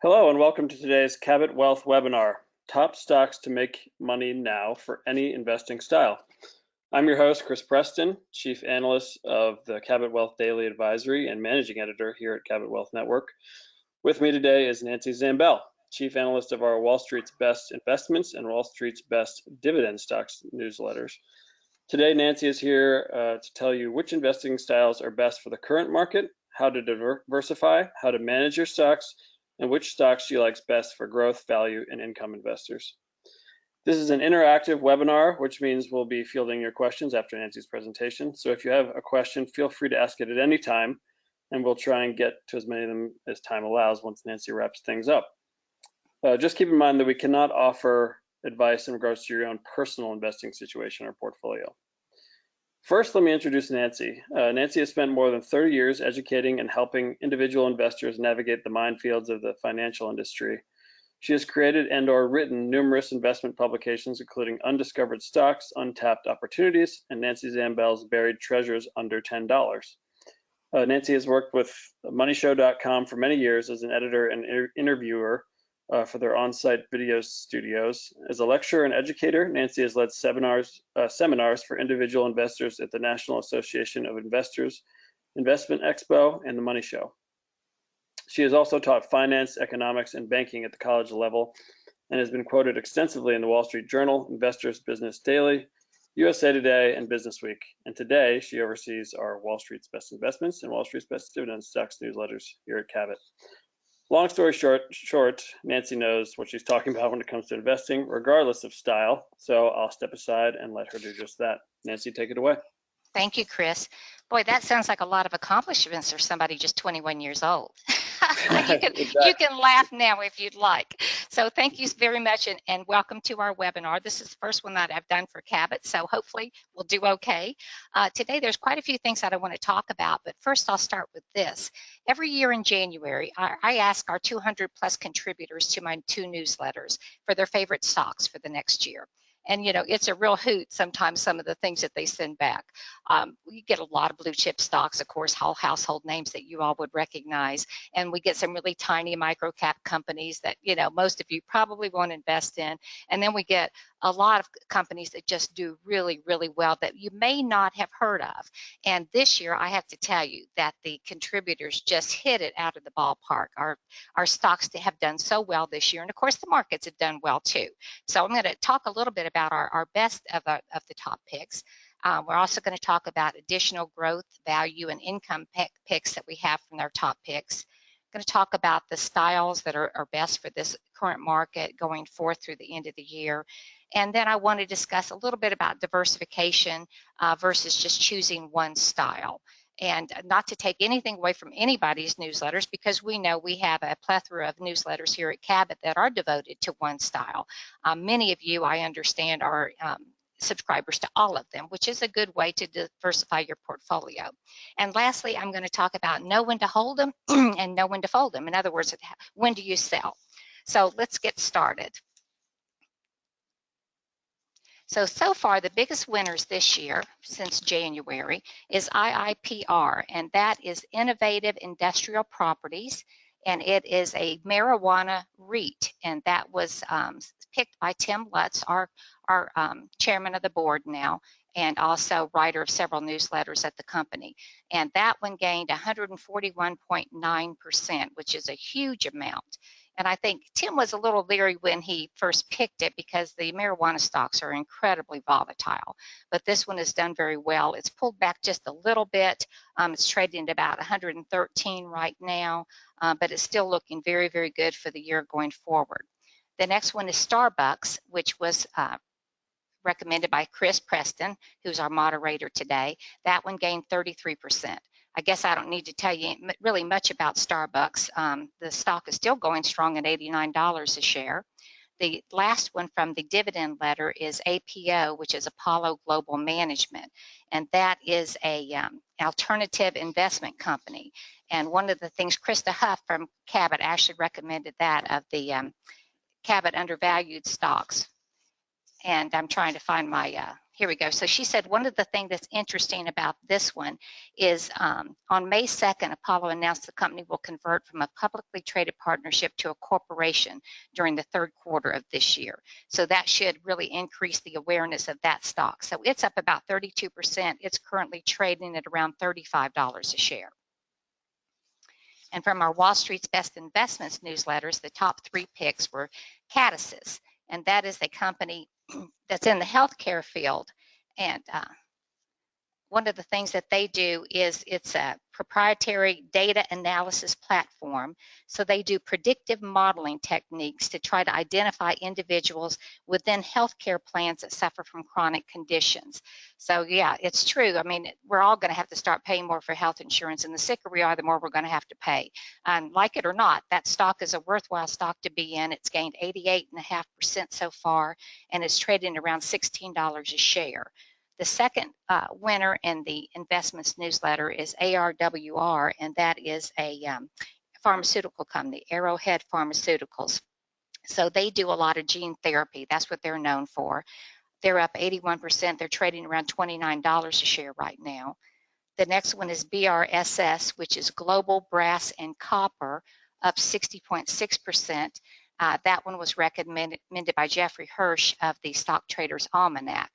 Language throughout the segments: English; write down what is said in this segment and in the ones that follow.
Hello and welcome to today's Cabot Wealth webinar, Top Stocks to Make Money Now for Any Investing Style. I'm your host, Chris Preston, Chief Analyst of the Cabot Wealth Daily Advisory and Managing Editor here at Cabot Wealth Network. With me today is Nancy Zambell, Chief Analyst of our Wall Street's Best Investments and Wall Street's Best Dividend Stocks newsletters. Today, Nancy is here to tell you which investing styles are best for the current market, how to diversify, how to manage your stocks, and which stocks she likes best for growth, value, and income investors. This is an interactive webinar, which means we'll be fielding your questions after Nancy's presentation. So if you have a question, feel free to ask it at any time, and we'll try and get to as many of them as time allows once Nancy wraps things up. Just keep in mind that we cannot offer advice in regards to your own personal investing situation or portfolio. First, let me introduce Nancy. Nancy has spent more than 30 years educating and helping individual investors navigate the minefields of the financial industry. She has created and/or written numerous investment publications, including Undiscovered Stocks, Untapped Opportunities, and Nancy Zambell's Buried Treasures Under $10. Nancy has worked with MoneyShow.com for many years as an editor and interviewer for their on-site video studios. As a lecturer and educator, Nancy has led seminars for individual investors at the National Association of Investors, Investment Expo, and the Money Show. She has also taught finance, economics, and banking at the college level and has been quoted extensively in the Wall Street Journal, Investors Business Daily, USA Today, and Business Week. And today, she oversees our Wall Street's Best Investments and Wall Street's Best Dividend Stocks newsletters here at Cabot. Long story short, Nancy knows what she's talking about when it comes to investing, regardless of style. So I'll step aside and let her do just that. Nancy, take it away. Thank you, Chris. Boy, that sounds like a lot of accomplishments for somebody just 21 years old. You can laugh now if you'd like. So thank you very much and welcome to our webinar. This is the first one that I've done for Cabot, so hopefully we'll do okay. Today there's quite a few things that I want to talk about, but first I'll start with this. Every year in January, I ask our 200 plus contributors to my two newsletters for their favorite stocks for the next year. And, you know, it's a real hoot sometimes, some of the things that they send back. We get a lot of blue chip stocks, of course, all household names that you all would recognize. And we get some really tiny micro cap companies that, you know, most of you probably won't invest in. And then we get a lot of companies that just do really, really well that you may not have heard of. And this year, I have to tell you that the contributors just hit it out of the ballpark. Our stocks have done so well this year. And of course, the markets have done well too. So I'm going to talk a little bit about our best of the top picks. We're also going to talk about additional growth, value, and income picks that we have from our top picks. I'm going to talk about the styles that are best for this current market going forth through the end of the year. And then I want to discuss a little bit about diversification versus just choosing one style. And not to take anything away from anybody's newsletters, because we know we have a plethora of newsletters here at Cabot that are devoted to one style. Many of you, I understand, are subscribers to all of them, which is a good way to diversify your portfolio. And lastly, I'm going to talk about know when to hold them and know when to fold them. In other words, when do you sell? So let's get started. So far, the biggest winners this year since January is IIPR, and that is Innovative Industrial Properties, and it is a marijuana REIT, and that was picked by Tim Lutz, our chairman of the board now, and also writer of several newsletters at the company. And that one gained 141.9%, which is a huge amount. And I think Tim was a little leery when he first picked it because the marijuana stocks are incredibly volatile. But this one has done very well. It's pulled back just a little bit. It's trading at about 113 right now, but it's still looking very, very good for the year going forward. The next one is Starbucks, which was recommended by Chris Preston, who's our moderator today. That one gained 33%. I guess I don't need to tell you really much about Starbucks. The stock is still going strong at $89 a share. The last one from the dividend letter is APO, which is Apollo Global Management, and that is a alternative investment company. And one of the things, Krista Huff from Cabot actually recommended that of the Cabot undervalued stocks. And I'm trying to find my here we go. So she said one of the things that's interesting about this one is on May 2nd, Apollo announced the company will convert from a publicly traded partnership to a corporation during the third quarter of this year. So that should really increase the awareness of that stock. So it's up about 32%. It's currently trading at around $35 a share. And from our Wall Street's Best Investments newsletters, the top 3 picks were Cadis, and that is a company that's in the healthcare field. And one of the things that they do is it's a proprietary data analysis platform. So they do predictive modeling techniques to try to identify individuals within healthcare plans that suffer from chronic conditions. So yeah, it's true. I mean, we're all going to have to start paying more for health insurance, and the sicker we are, the more we're going to have to pay. Like it or not, that stock is a worthwhile stock to be in. It's gained 88.5% so far, and it's trading around $16 a share. The second winner in the investments newsletter is ARWR, and that is a pharmaceutical company, Arrowhead Pharmaceuticals. So they do a lot of gene therapy. That's what they're known for. They're up 81%. They're trading around $29 a share right now. The next one is BRSS, which is Global Brass and Copper, up 60.6%. That one was recommended by Jeffrey Hirsch of the Stock Traders Almanac.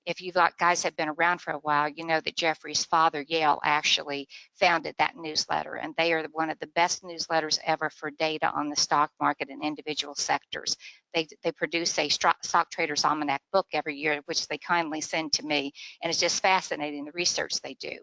If you guys have been around for a while, you know that Jeffrey's father, Yale, actually founded that newsletter, and they are one of the best newsletters ever for data on the stock market and individual sectors. They produce a Stock Traders Almanac book every year, which they kindly send to me, and it's just fascinating, the research they do.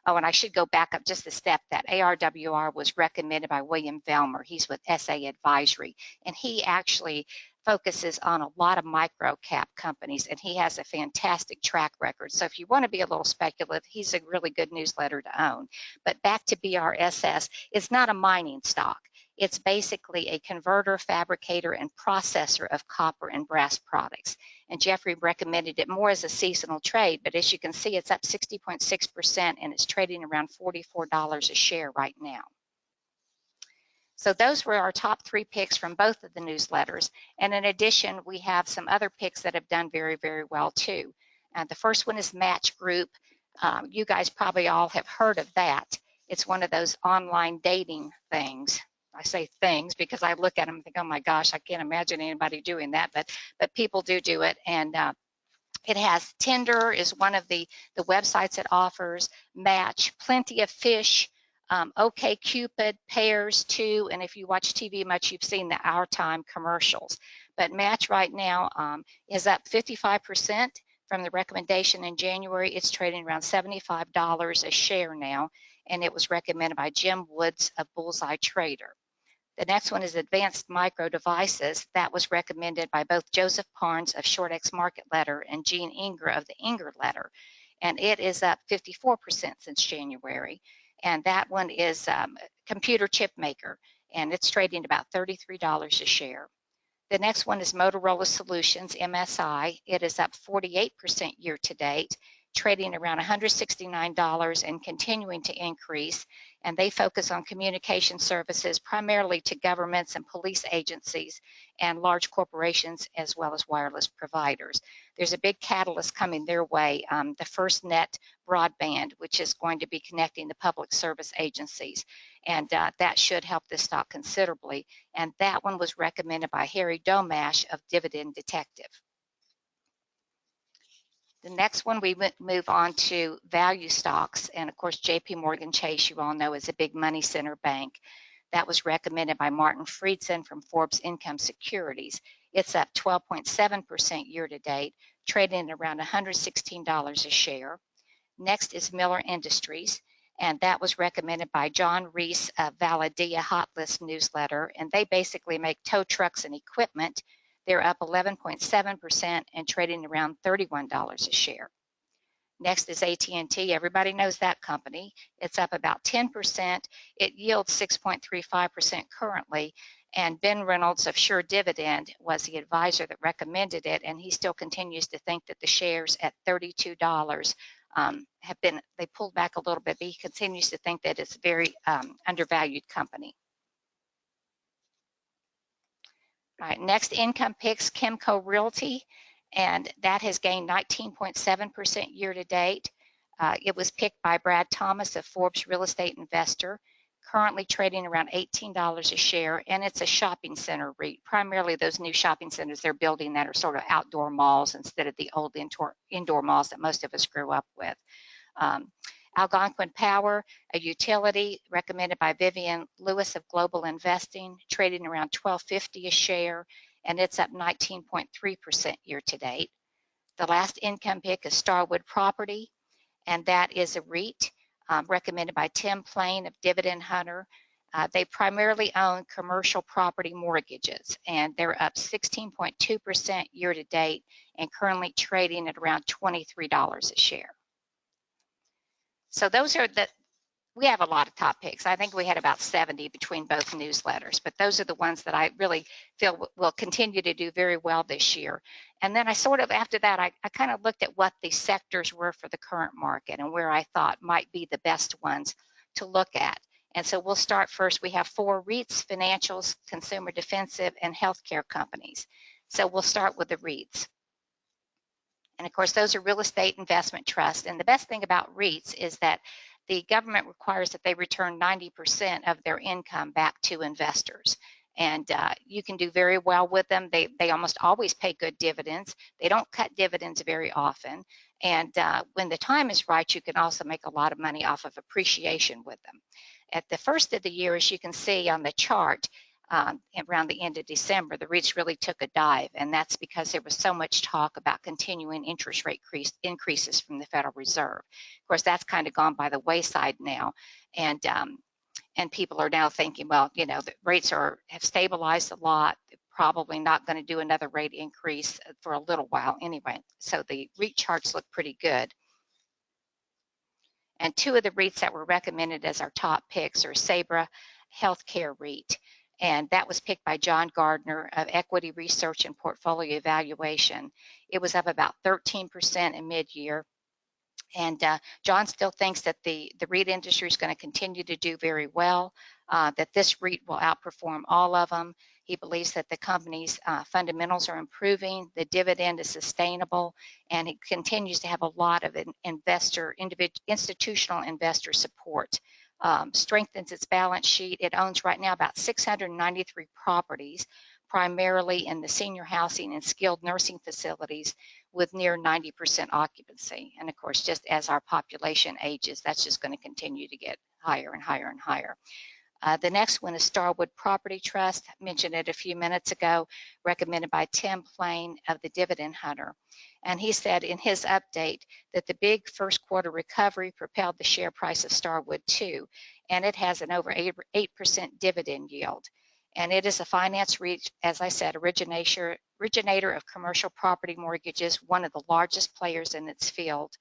Oh, and I should go back up just a step. That ARWR was recommended by William Velmer. He's with SA Advisory, and he actually focuses on a lot of micro cap companies, and he has a fantastic track record. So if you want to be a little speculative, he's a really good newsletter to own. But back to BRSS, it's not a mining stock. It's basically a converter, fabricator, and processor of copper and brass products. And Jeffrey recommended it more as a seasonal trade, but as you can see, it's up 60.6%, and it's trading around $44 a share right now. So those were our top 3 picks from both of the newsletters. And in addition, we have some other picks that have done very, very well too. The first one is Match Group. You guys probably all have heard of that. It's one of those online dating things. I say things because I look at them and think, oh my gosh, I can't imagine anybody doing that, but people do it. And it has Tinder is one of the websites it offers, Match, Plenty of Fish, OkCupid, Pairs too, and if you watch TV much, you've seen the Our Time commercials. But Match right now is up 55% from the recommendation in January. It's trading around $75 a share now, and it was recommended by Jim Woods of Bullseye Trader. The next one is Advanced Micro Devices. That was recommended by both Joseph Parnes of Shortex Market Letter and Gene Inger of the Inger Letter, and it is up 54% since January. And that one is a computer chip maker, and it's trading about $33 a share. The next one is Motorola Solutions, MSI. It is up 48% year to date, trading around $169 and continuing to increase. And they focus on communication services primarily to governments and police agencies and large corporations as well as wireless providers. There's a big catalyst coming their way, the FirstNet broadband, which is going to be connecting the public service agencies. And that should help this stock considerably. And that one was recommended by Harry Domash of Dividend Detective. The next one, we move on to value stocks. And of course, JP Morgan Chase, you all know, is a big money center bank. That was recommended by Martin Friedson from Forbes Income Securities. It's up 12.7% year to date, trading at around $116 a share. Next is Miller Industries, and that was recommended by John Reese of Valadia Hot List newsletter. And they basically make tow trucks and equipment. They're up 11.7% and trading around $31 a share. Next is AT&T. Everybody knows that company. It's up about 10%. It yields 6.35% currently. And Ben Reynolds of Sure Dividend was the advisor that recommended it, and he still continues to think that the shares at $32 they pulled back a little bit, but he continues to think that it's a very undervalued company. All right, next income picks, Kimco Realty. and that has gained 19.7% year to date. It was picked by Brad Thomas of Forbes Real Estate Investor, currently trading around $18 a share, and it's a shopping center REIT, primarily those new shopping centers they're building that are sort of outdoor malls instead of the old indoor malls that most of us grew up with. Algonquin Power, a utility recommended by Vivian Lewis of Global Investing, trading around $12.50 a share, and it's up 19.3% year to date. The last income pick is Starwood Property, and that is a REIT recommended by Tim Plain of Dividend Hunter. They primarily own commercial property mortgages, and they're up 16.2% year to date and currently trading at around $23 a share. So those are we have a lot of top picks. I think we had about 70 between both newsletters, but those are the ones that I really feel will continue to do very well this year. And then I sort of, after that, I kind of looked at what the sectors were for the current market and where I thought might be the best ones to look at. And so we'll start first. We have 4 REITs, financials, consumer defensive, and healthcare companies. So we'll start with the REITs. And of course, those are real estate investment trusts. And the best thing about REITs is that the government requires that they return 90% of their income back to investors. And you can do very well with them. They almost always pay good dividends. They don't cut dividends very often. And when the time is right, you can also make a lot of money off of appreciation with them. At the first of the year, as you can see on the chart, around the end of December, the REITs really took a dive, and that's because there was so much talk about continuing interest rate increases from the Federal Reserve. Of course, that's kind of gone by the wayside now, and people are now thinking, well, you know, the rates have stabilized a lot. They're probably not going to do another rate increase for a little while anyway. So the REIT charts look pretty good. And 2 of the REITs that were recommended as our top picks are Sabra Healthcare REIT. And that was picked by John Gardner of Equity Research and Portfolio Evaluation. It was up about 13% in mid-year. And John still thinks that the REIT industry is going to continue to do very well, that this REIT will outperform all of them. He believes that the company's fundamentals are improving, the dividend is sustainable, and it continues to have a lot of institutional investor support. Strengthens its balance sheet. It owns right now about 693 properties, primarily in the senior housing and skilled nursing facilities with near 90% occupancy. And of course, just as our population ages, that's just going to continue to get higher and higher and higher. The next one is Starwood Property Trust. I mentioned it a few minutes ago, recommended by Tim Plain of the Dividend Hunter. And he said in his update that the big first quarter recovery propelled the share price of Starwood too, and it has an over 8% dividend yield. And it is a finance REIT, as I said, originator of commercial property mortgages, one of the largest players in its field.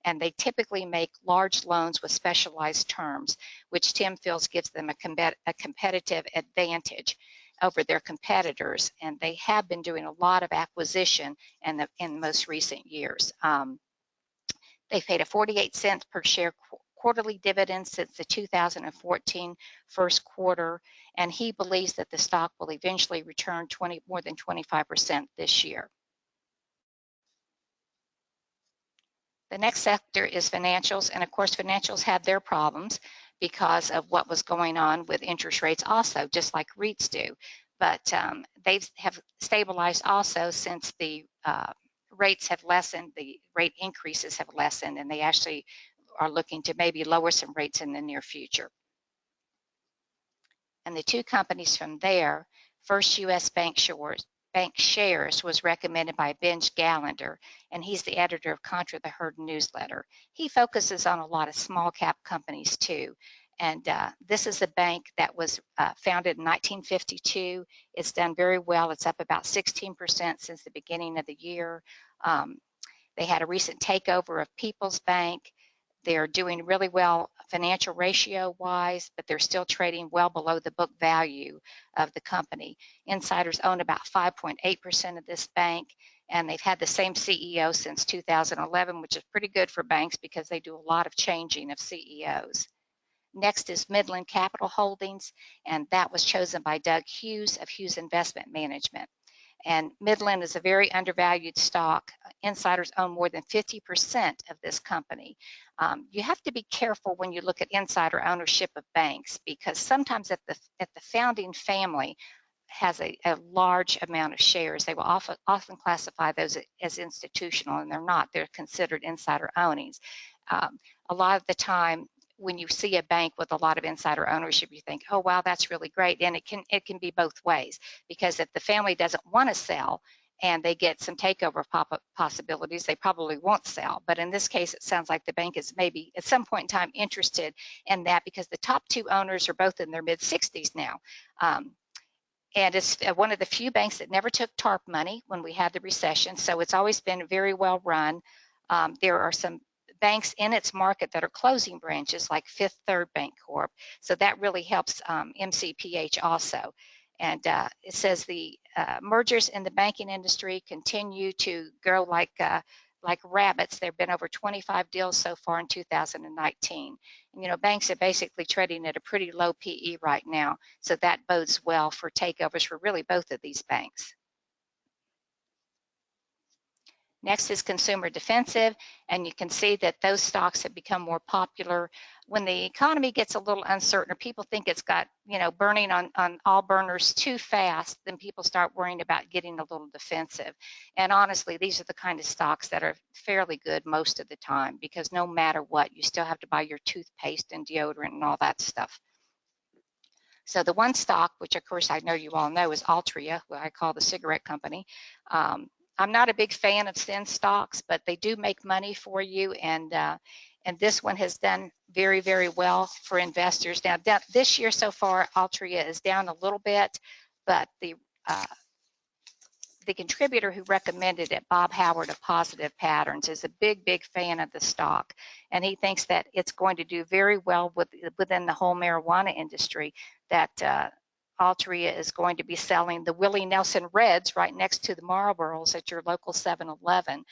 And they typically make large loans with specialized terms, which Tim feels gives them a competitive advantage over their competitors. And they have been doing a lot of acquisition in the most recent years. They paid a 48-cent per share quarterly dividend since the 2014 first quarter, and he believes that the stock will eventually return more than 25% this year. The next sector is financials, and of course financials had their problems because of what was going on with interest rates also, just like REITs do. But they have stabilized also since the rates have lessened, the rate increases have lessened, and they actually are looking to maybe lower some rates in the near future. And the 2 companies from there, First U.S. Bank Shares was recommended by Benj Gallender, and he's the editor of Contra the Herd newsletter. He focuses on a lot of small cap companies too. And this is a bank that was founded in 1952. It's done very well. It's up about 16% since the beginning of the year. They had a recent takeover of People's Bank. They're doing really well financial ratio wise, but they're still trading well below the book value of the company. Insiders own about 5.8% of this bank, and they've had the same CEO since 2011, which is pretty good for banks because they do a lot of changing of CEOs. Next is Midland Capital Holdings, and that was chosen by Doug Hughes of Hughes Investment Management. And Midland is a very undervalued stock. Insiders own more than 50% of this company. You have to be careful when you look at insider ownership of banks, because sometimes if the founding family has a large amount of shares, they will often classify those as institutional, and they're not. They're considered insider ownings. A lot of the time, when you see a bank with a lot of insider ownership, you think, oh, wow, that's really great. And it can be both ways, because if the family doesn't want to sell and they get some takeover possibilities, they probably won't sell. But in this case, it sounds like the bank is maybe at some point in time interested in that, because the top two owners are both in their mid-60s now. And it's one of the few banks that never took TARP money when we had the recession, so it's always been very well run. There are some banks in its market that are closing branches, like Fifth Third Bank Corp. So that really helps MCPH also. And it says the mergers in the banking industry continue to grow like rabbits. There have been over 25 deals so far in 2019. And, banks are basically trading at a pretty low PE right now, so that bodes well for takeovers for really both of these banks. Next is consumer defensive, and you can see that those stocks have become more popular. When the economy gets a little uncertain, or people think it's got, burning on all burners too fast, then people start worrying about getting a little defensive. And honestly, these are the kind of stocks that are fairly good most of the time, because no matter what, you still have to buy your toothpaste and deodorant and all that stuff. So the one stock, which of course I know you all know, is Altria, what I call the cigarette company. I'm not a big fan of sin stocks, but they do make money for you, and this one has done very, very well for investors. Now, this year so far, Altria is down a little bit, but the contributor who recommended it, Bob Howard of Positive Patterns, is a big, big fan of the stock, and he thinks that it's going to do very well within the whole marijuana industry, that Altria is going to be selling the Willie Nelson Reds right next to the Marlboros at your local 7-Eleven.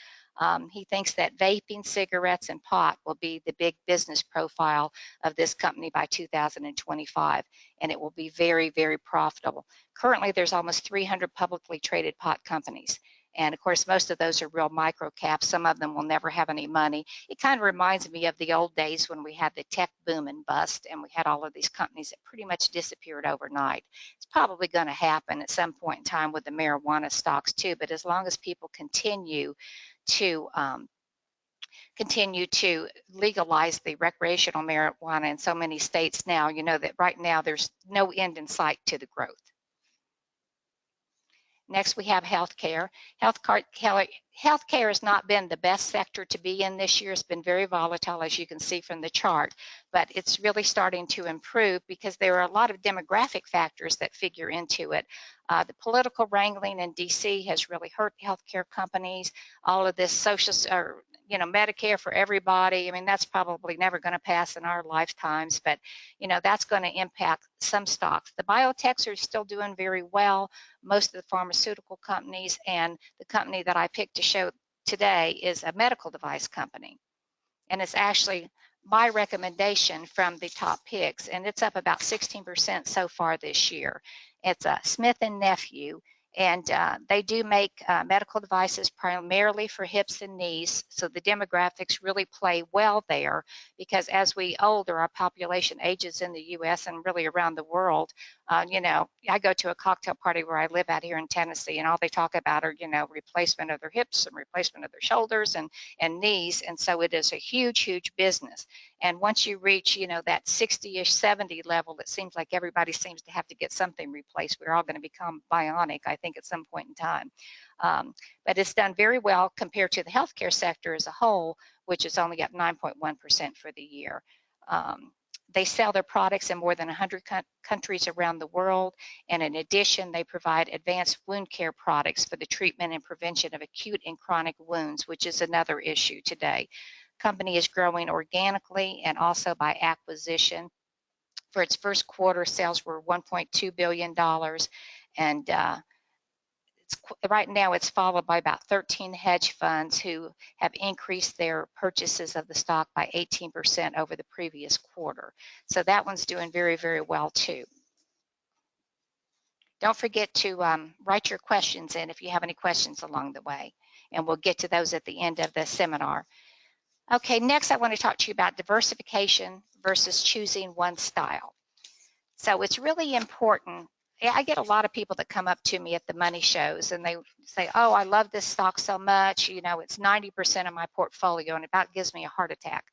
He thinks that vaping, cigarettes, and pot will be the big business profile of this company by 2025, and it will be very, very profitable. Currently, there's almost 300 publicly traded pot companies. And of course, most of those are real micro caps. Some of them will never have any money. It kind of reminds me of the old days when we had the tech boom and bust, and we had all of these companies that pretty much disappeared overnight. It's probably going to happen at some point in time with the marijuana stocks too, but as long as people continue to legalize the recreational marijuana in so many states now, you know that right now there's no end in sight to the growth. Next, we have healthcare. Healthcare has not been the best sector to be in this year. It's been very volatile, as you can see from the chart, but it's really starting to improve because there are a lot of demographic factors that figure into it. The political wrangling in DC has really hurt healthcare companies. All of this Medicare for everybody. I mean, that's probably never going to pass in our lifetimes, but that's going to impact some stocks. The biotechs are still doing very well. Most of the pharmaceutical companies, and the company that I picked to show today is a medical device company, and it's actually my recommendation from the top picks, and it's up about 16% so far this year. It's a Smith & Nephew, and they do make medical devices primarily for hips and knees, so the demographics really play well there, because as we older, our population ages in the U.S. and really around the world. I go to a cocktail party where I live out here in Tennessee, and all they talk about are, replacement of their hips and replacement of their shoulders and knees, and so it is a huge, huge business. And once you reach, that 60-ish, 70 level, it seems like everybody seems to have to get something replaced. We're all going to become bionic, I think, at some point in time. But it's done very well compared to the healthcare sector as a whole, which is only up 9.1% for the year. They sell their products in more than 100 countries around the world, and in addition, they provide advanced wound care products for the treatment and prevention of acute and chronic wounds, which is another issue today. Company is growing organically and also by acquisition. For its first quarter, sales were $1.2 billion, and right now it's followed by about 13 hedge funds who have increased their purchases of the stock by 18% over the previous quarter. So that one's doing very, very well too. Don't forget to write your questions in if you have any questions along the way, and we'll get to those at the end of the seminar. Okay, next I want to talk to you about diversification versus choosing one style. So it's really important. I get a lot of people that come up to me at the money shows and they say, oh, I love this stock so much, you know, it's 90% of my portfolio, and it about gives me a heart attack.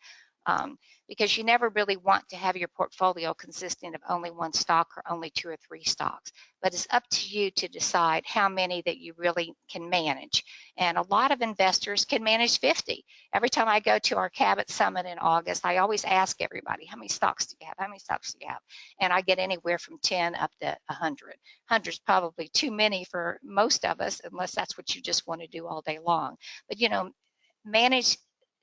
Because you never really want to have your portfolio consisting of only one stock or only 2 or 3 stocks. But it's up to you to decide how many that you really can manage. And a lot of investors can manage 50. Every time I go to our Cabot Summit in August, I always ask everybody, how many stocks do you have? How many stocks do you have? And I get anywhere from 10 up to 100. 100 is probably too many for most of us, unless that's what you just want to do all day long. But, you know, manage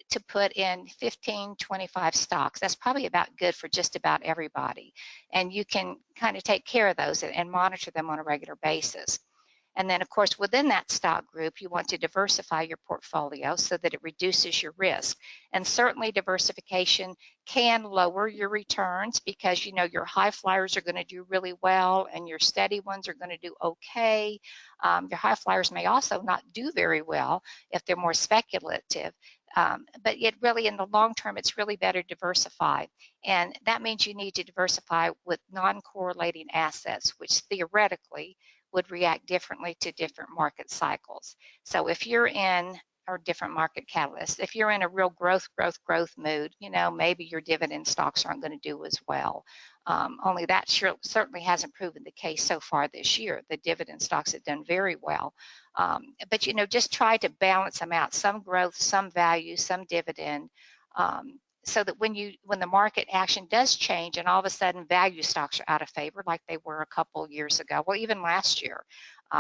to put in 15, 25 stocks. That's probably about good for just about everybody. And you can kind of take care of those and monitor them on a regular basis. And then, of course, within that stock group, you want to diversify your portfolio so that it reduces your risk. And certainly diversification can lower your returns because, you know, your high flyers are going to do really well and your steady ones are going to do okay. Your high flyers may also not do very well if they're more speculative. But yet really in the long term, it's really better to diversify. And that means you need to diversify with non-correlating assets, which theoretically would react differently to different market cycles. So if you're in, or different market catalysts, if you're in a real growth mood, you know, maybe your dividend stocks aren't going to do as well. Only that certainly hasn't proven the case so far this year. The dividend stocks have done very well. But, you know, just try to balance them out, some growth, some value, some dividend, so that when the market action does change and all of a sudden value stocks are out of favor like they were a couple years ago, well, even last year,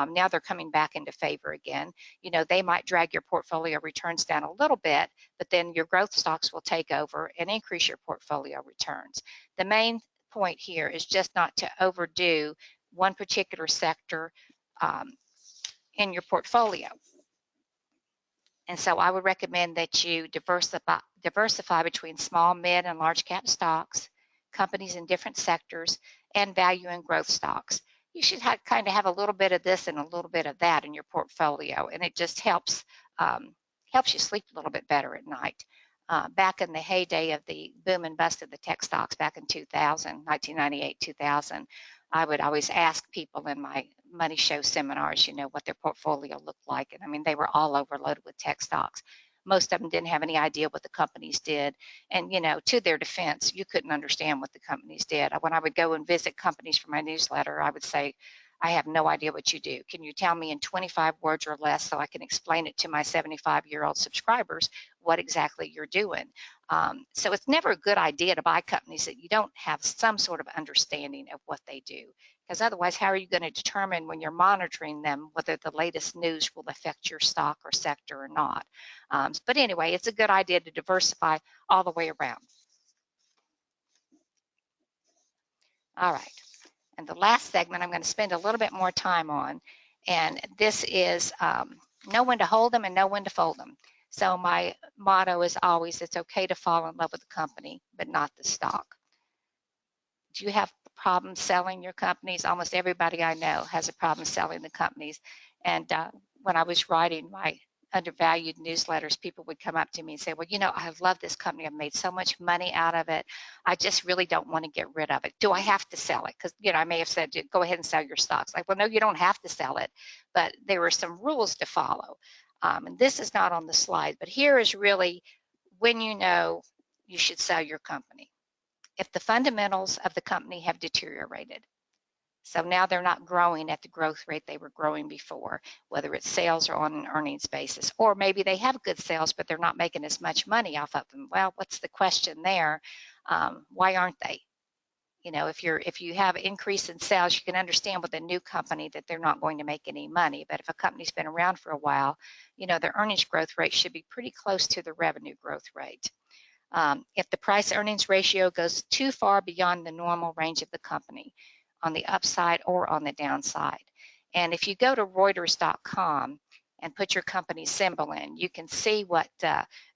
now they're coming back into favor again. You know, they might drag your portfolio returns down a little bit, but then your growth stocks will take over and increase your portfolio returns. The main point here is just not to overdo one particular sector in your portfolio. And so I would recommend that you diversify between small, mid, and large cap stocks, companies in different sectors, and value and growth stocks. You should kind of have a little bit of this and a little bit of that in your portfolio, and it just helps you sleep a little bit better at night. Back in the heyday of the boom and bust of the tech stocks back in 1998, 2000, I would always ask people in my money show seminars, you know, what their portfolio looked like. And I mean, they were all overloaded with tech stocks. Most of them didn't have any idea what the companies did. And, you know, to their defense, you couldn't understand what the companies did. When I would go and visit companies for my newsletter, I would say, I have no idea what you do. Can you tell me in 25 words or less so I can explain it to my 75-year-old subscribers what exactly you're doing? So it's never a good idea to buy companies that you don't have some sort of understanding of what they do, because otherwise, how are you going to determine when you're monitoring them whether the latest news will affect your stock or sector or not? But anyway, it's a good idea to diversify all the way around. All right. And the last segment I'm going to spend a little bit more time on, and this is know when to hold them and know when to fold them. So my motto is always, it's okay to fall in love with the company, but not the stock. Do you have problems selling your companies? Almost everybody I know has a problem selling the companies. And when I was writing my undervalued newsletters, people would come up to me and say, well, you know, I love this company. I've made so much money out of it. I just really don't want to get rid of it. Do I have to sell it? Because, you know, I may have said, go ahead and sell your stocks. Like, well, no, you don't have to sell it, but there were some rules to follow. And this is not on the slide, but here is really when you know you should sell your company. If the fundamentals of the company have deteriorated, so now they're not growing at the growth rate they were growing before, whether it's sales or on an earnings basis, or maybe they have good sales, but they're not making as much money off of them. Well, what's the question there? Why aren't they? You know, if you have increase in sales, you can understand with a new company that they're not going to make any money. But if a company's been around for a while, you know, their earnings growth rate should be pretty close to the revenue growth rate. If the price earnings ratio goes too far beyond the normal range of the company, on the upside or on the downside. And if you go to Reuters.com and put your company symbol in, you can see what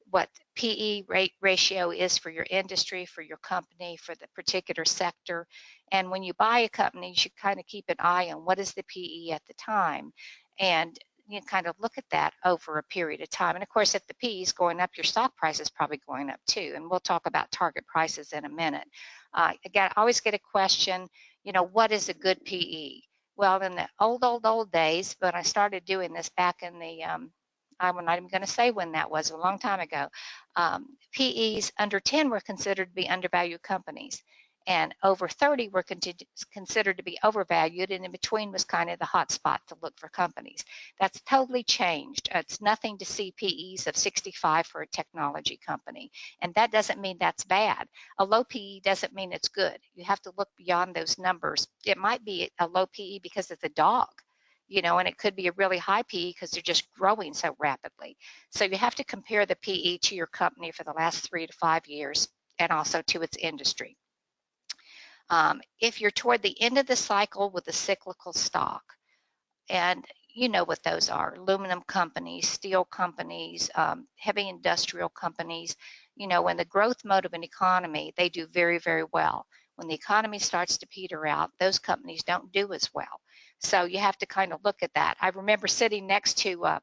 what PE ratio is for your industry, for your company, for the particular sector. And when you buy a company, you should kind of keep an eye on what is the PE at the time. And you kind of look at that over a period of time. And of course, if the PE is going up, your stock price is probably going up too. And we'll talk about target prices in a minute. Again, I always get a question, what is a good PE? Well, in the old days, when I started doing this back in the I'm not even going to say when that was, a long time ago. PEs under 10 were considered to be undervalued companies, and over 30 were considered to be overvalued, and in between was kind of the hot spot to look for companies. That's totally changed. It's nothing to see PEs of 65 for a technology company, and that doesn't mean that's bad. A low PE doesn't mean it's good. You have to look beyond those numbers. It might be a low PE because it's a dog, and it could be a really high PE because they're just growing so rapidly. So you have to compare the PE to your company for the last 3 to 5 years and also to its industry. If you're toward the end of the cycle with a cyclical stock, and you know what those are: aluminum companies, steel companies, heavy industrial companies. In the growth mode of an economy, they do very, very well. When the economy starts to peter out, those companies don't do as well. So you have to kind of look at that. I remember sitting next to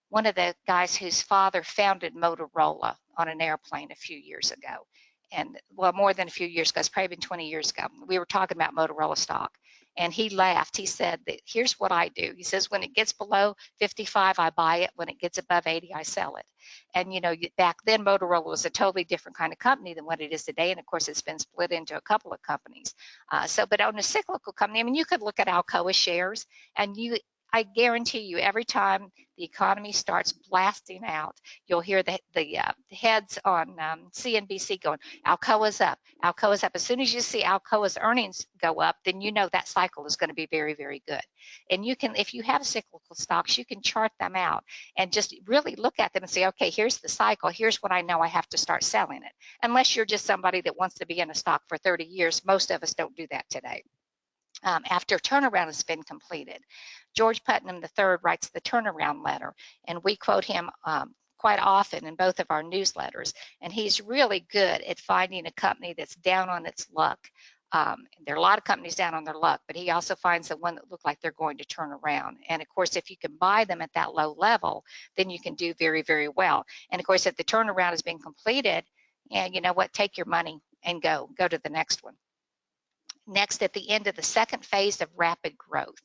one of the guys whose father founded Motorola on an airplane a few years ago. And well, more than a few years ago, it's probably been 20 years ago. We were talking about Motorola stock. And he laughed. He said, here's what I do. He says, when it gets below 55, I buy it. When it gets above 80, I sell it. And, back then, Motorola was a totally different kind of company than what it is today. And, of course, it's been split into a couple of companies. But on a cyclical company, you could look at Alcoa shares, and I guarantee you, every time the economy starts blasting out, you'll hear the heads on CNBC going, Alcoa's up, Alcoa's up. As soon as you see Alcoa's earnings go up, then you know that cycle is going to be very, very good. And you can, if you have cyclical stocks, you can chart them out and just really look at them and say, okay, here's the cycle. Here's what I know I have to start selling it. Unless you're just somebody that wants to be in a stock for 30 years. Most of us don't do that today. After turnaround has been completed, George Putnam III writes the turnaround letter, and we quote him quite often in both of our newsletters. And he's really good at finding a company that's down on its luck. There are a lot of companies down on their luck, but he also finds the one that look like they're going to turn around. And of course, if you can buy them at that low level, then you can do very, very well. And of course, if the turnaround has been completed, and you know what, take your money and go to the next one. Next, at the end of the second phase of rapid growth,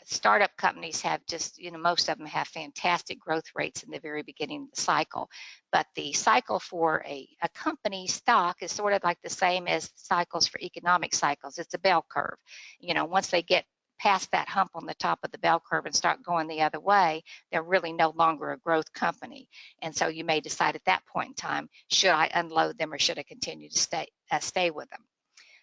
startup companies have just, most of them have fantastic growth rates in the very beginning of the cycle. But the cycle for a company stock is sort of like the same as cycles for economic cycles. It's a bell curve. Once they get past that hump on the top of the bell curve and start going the other way, they're really no longer a growth company. And so you may decide at that point in time, should I unload them or should I continue to stay with them?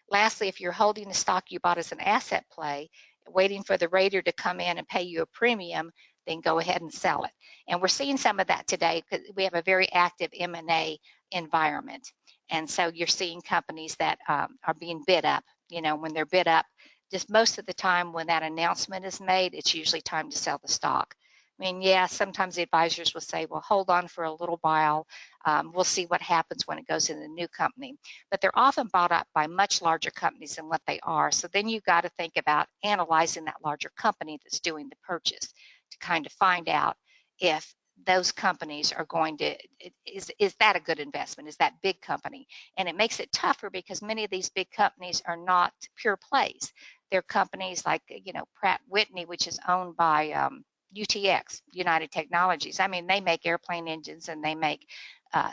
Lastly, if you're holding a stock you bought as an asset play, waiting for the rater to come in and pay you a premium, then go ahead and sell it. And we're seeing some of that today because we have a very active M&A environment. And so you're seeing companies that are being bid up. When they're bid up, just most of the time when that announcement is made, it's usually time to sell the stock. Sometimes the advisors will say, well, hold on for a little while. We'll see what happens when it goes in the new company. But they're often bought up by much larger companies than what they are. So then you've got to think about analyzing that larger company that's doing the purchase to kind of find out if those companies are going to, is that a good investment? Is that big company? And it makes it tougher because many of these big companies are not pure plays. They're companies like, Pratt Whitney, which is owned by UTX, United Technologies. They make airplane engines and they make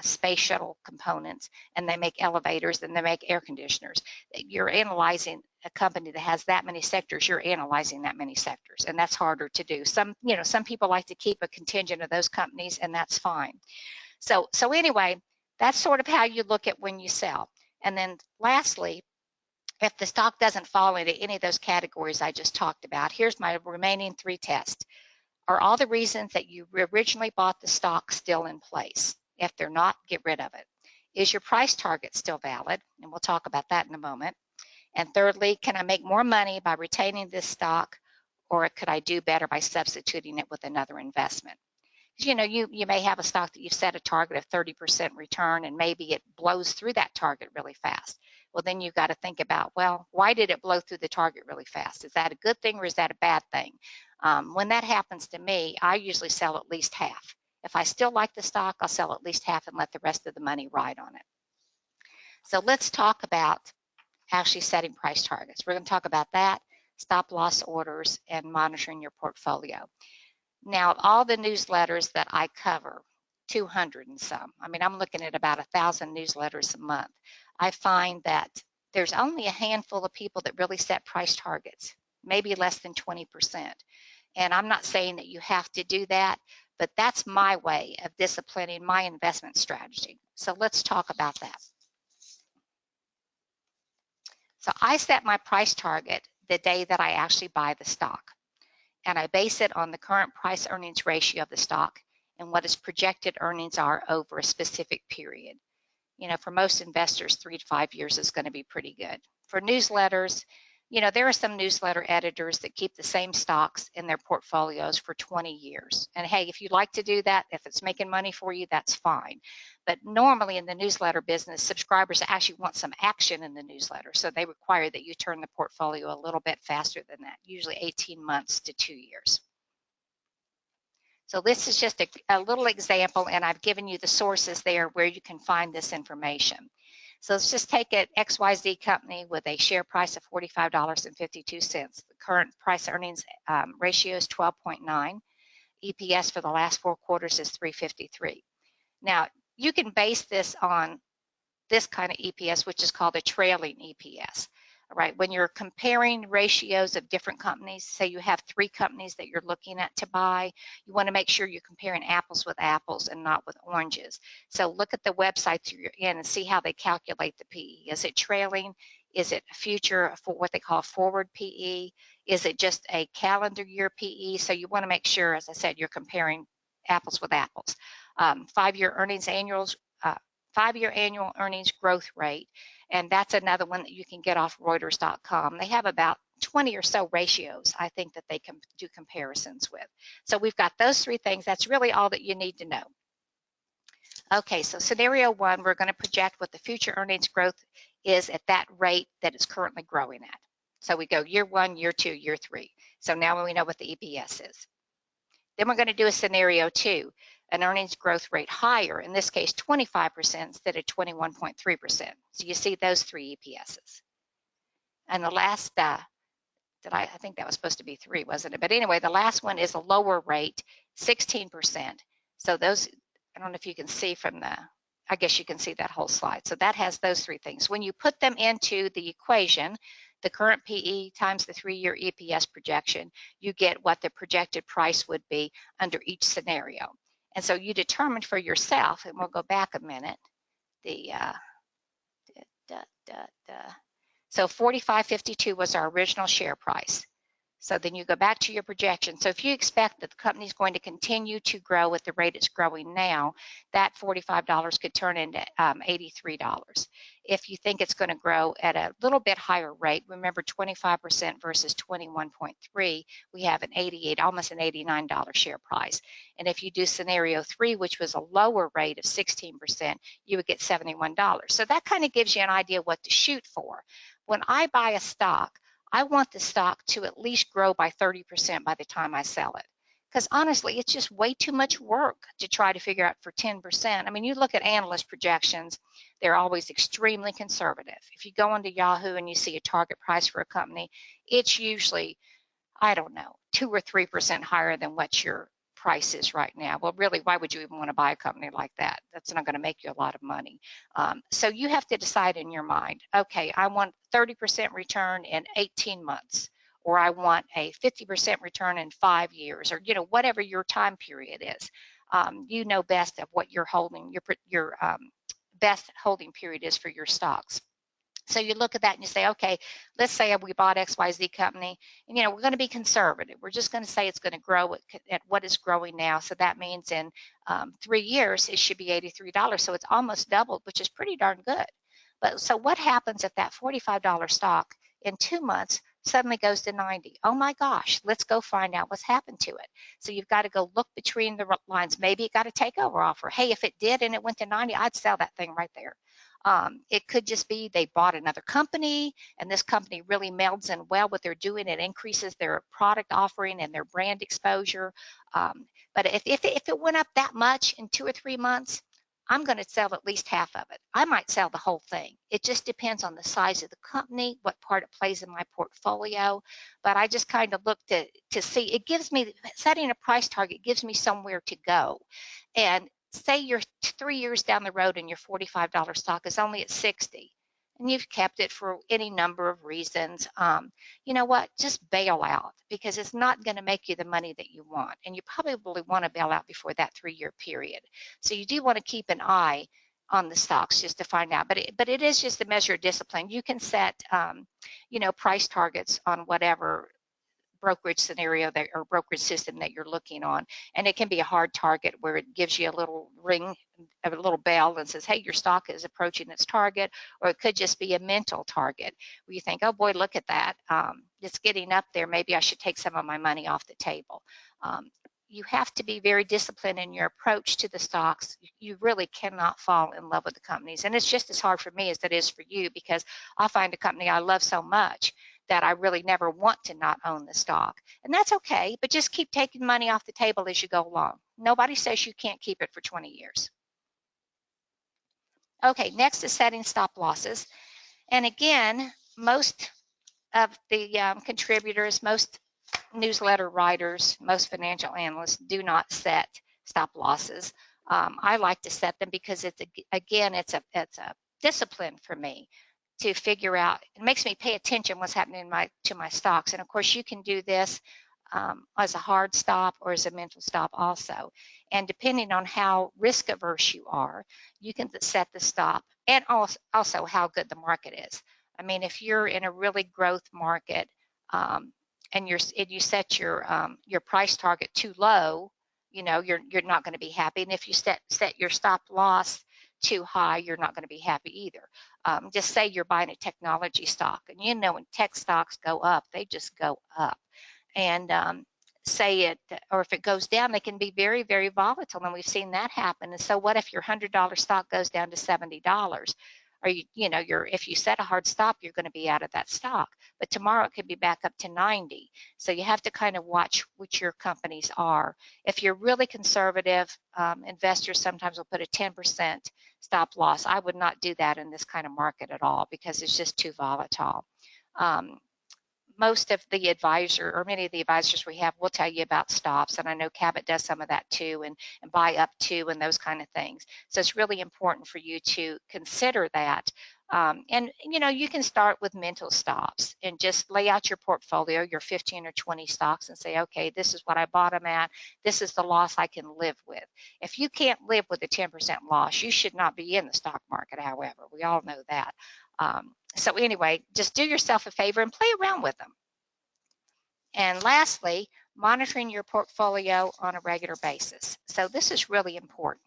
space shuttle components and they make elevators and they make air conditioners. You're analyzing a company that has that many sectors. You're analyzing that many sectors, and that's harder to do. Some people like to keep a contingent of those companies, and that's fine. So anyway, that's sort of how you look at when you sell. And then lastly, if the stock doesn't fall into any of those categories I just talked about, here's my remaining 3 tests. Are all the reasons that you originally bought the stock still in place? If they're not, get rid of it. Is your price target still valid? And we'll talk about that in a moment. And thirdly, can I make more money by retaining this stock, or could I do better by substituting it with another investment? You know, you may have a stock that you've set a target of 30% return, and maybe it blows through that target really fast. Well, then you've got to think about, well, why did it blow through the target really fast? Is that a good thing or is that a bad thing? When that happens to me, I usually sell at least half. If I still like the stock, I'll sell at least half and let the rest of the money ride on it. So let's talk about actually setting price targets. We're going to talk about that, stop loss orders, and monitoring your portfolio. Now, all the newsletters that I cover, 200 and some, I mean, I'm looking at about 1,000 newsletters a month. I find that there's only a handful of people that really set price targets, maybe less than 20%. And I'm not saying that you have to do that, but that's my way of disciplining my investment strategy. So let's talk about that. So I set my price target the day that I actually buy the stock, and I base it on the current price earnings ratio of the stock and what its projected earnings are over a specific period. You know, for most investors, 3 to 5 years is going to be pretty good. For newsletters, you know, there are some newsletter editors that keep the same stocks in their portfolios for 20 years. And hey, if you'd like to do that, if it's making money for you, that's fine. But normally in the newsletter business, subscribers actually want some action in the newsletter. So they require that you turn the portfolio a little bit faster than that, usually 18 months to 2 years. So this is just a little example, and I've given you the sources there where you can find this information. So let's just take an XYZ company with a share price of $45.52. The current price earnings ratio is 12.9. EPS for the last 4 quarters is 3.53. Now, you can base this on this kind of EPS, which is called a trailing EPS. All right, when you're comparing ratios of different companies, say you have 3 companies that you're looking at to buy, you want to make sure you're comparing apples with apples and not with oranges. So look at the websites you're in and see how they calculate the PE. Is it trailing? Is it future, for what they call forward PE? Is it just a calendar year PE? So you want to make sure, as I said, you're comparing apples with apples. 5-year earnings annuals, 5-year annual earnings growth rate, and that's another one that you can get off Reuters.com. They have about 20 or so ratios, I think, that they can do comparisons with. So we've got those 3 things. That's really all that you need to know. Okay, so scenario 1, we're going to project what the future earnings growth is at that rate that it's currently growing at. So we go year 1, year 2, year 3. So now we know what the EPS is. Then we're going to do a scenario 2, an earnings growth rate higher, in this case 25% instead of 21.3%. So you see those 3 EPSs. And the last, I think that was supposed to be 3, wasn't it? But anyway, the last one is a lower rate, 16%. So those, I don't know if you can see from the, I guess you can see that whole slide. So that has those 3 things. When you put them into the equation, the current PE times the 3-year EPS projection, you get what the projected price would be under each scenario. And so you determined for yourself, and we'll go back a minute, the so 45.52 was our original share price. So then you go back to your projection. So if you expect that the company is going to continue to grow at the rate it's growing now, that $45 could turn into $83. If you think it's going to grow at a little bit higher rate, remember 25% versus 21.3, we have an 88, almost an $89 share price. And if you do scenario 3, which was a lower rate of 16%, you would get $71. So that kind of gives you an idea what to shoot for. When I buy a stock, I want the stock to at least grow by 30% by the time I sell it. Because honestly, it's just way too much work to try to figure out for 10%. I mean, you look at analyst projections, they're always extremely conservative. If you go onto Yahoo and you see a target price for a company, it's usually, I don't know, 2 or 3% higher than what your price is right now. Well, really, why would you even want to buy a company like that? That's not going to make you a lot of money. So you have to decide in your mind, okay, I want 30% return in 18 months, or I want a 50% return in 5 years, or, you know, whatever your time period is. You know best of what you're holding, your best holding period is for your stocks. So you look at that and you say, okay, let's say we bought XYZ company, and, you know, we're going to be conservative. We're just going to say it's going to grow at what it's growing now. So that means in 3 years, it should be $83. So it's almost doubled, which is pretty darn good. But so what happens if that $45 stock in 2 months suddenly goes to 90. Oh my gosh, let's go find out what's happened to it. So you've got to go look between the lines. Maybe it got a takeover offer. Hey, if it did and it went to 90, I'd sell that thing right there. It could just be they bought another company and this company really melds in well what they're doing. It increases their product offering and their brand exposure. But if it went up that much in 2 or 3 months, I'm going to sell at least half of it. I might sell the whole thing. It just depends on the size of the company, what part it plays in my portfolio. But I just kind of look to see, it gives me, setting a price target gives me somewhere to go. And say you're 3 years down the road and your $45 stock is only at 60 and you've kept it for any number of reasons. You know what? Just bail out, because it's not going to make you the money that you want. And you probably want to bail out before that 3-year period. So you do want to keep an eye on the stocks just to find out. But it is just a measure of discipline. You can set, price targets on whatever brokerage scenario that, or brokerage system that you're looking on. And it can be a hard target where it gives you a little ring, a little bell and says, hey, your stock is approaching its target. Or it could just be a mental target where you think, oh boy, look at that. It's getting up there. Maybe I should take some of my money off the table. You have to be very disciplined in your approach to the stocks. You really cannot fall in love with the companies. And it's just as hard for me as it is for you, because I'll find a company I love so much that I really never want to not own the stock. And that's okay, but just keep taking money off the table as you go along. Nobody says you can't keep it for 20 years. Okay, next is setting stop losses. And again, most of the contributors, most newsletter writers, most financial analysts do not set stop losses. I like to set them because it's a discipline for me to figure out. It makes me pay attention what's happening to my stocks. And of course, you can do this as a hard stop or as a mental stop also. And depending on how risk averse you are, you can set the stop, and also how good the market is. I mean, if you're in a really growth market, and you set your price target too low, you're not going to be happy. And if you set your stop loss too high, you're not going to be happy either. Just say you're buying a technology stock, and when tech stocks go up, they just go up. And or if it goes down, they can be very, very volatile, and we've seen that happen. And so what if your $100 stock goes down to $70? Or if you set a hard stop, you're going to be out of that stock. But tomorrow it could be back up to 90. So you have to kind of watch which your companies are. If you're really conservative, investors sometimes will put a 10% stop loss. I would not do that in this kind of market at all, because it's just too volatile. Most of the many of the advisors we have will tell you about stops, and I know Cabot does some of that too, and buy up to, and those kind of things. So it's really important for you to consider that. And you can start with mental stops and just lay out your portfolio, your 15 or 20 stocks, and say, okay, this is what I bought them at. This is the loss I can live with. If you can't live with a 10% loss, you should not be in the stock market. However, we all know that. So anyway, just do yourself a favor and play around with them. And lastly, monitoring your portfolio on a regular basis. So this is really important.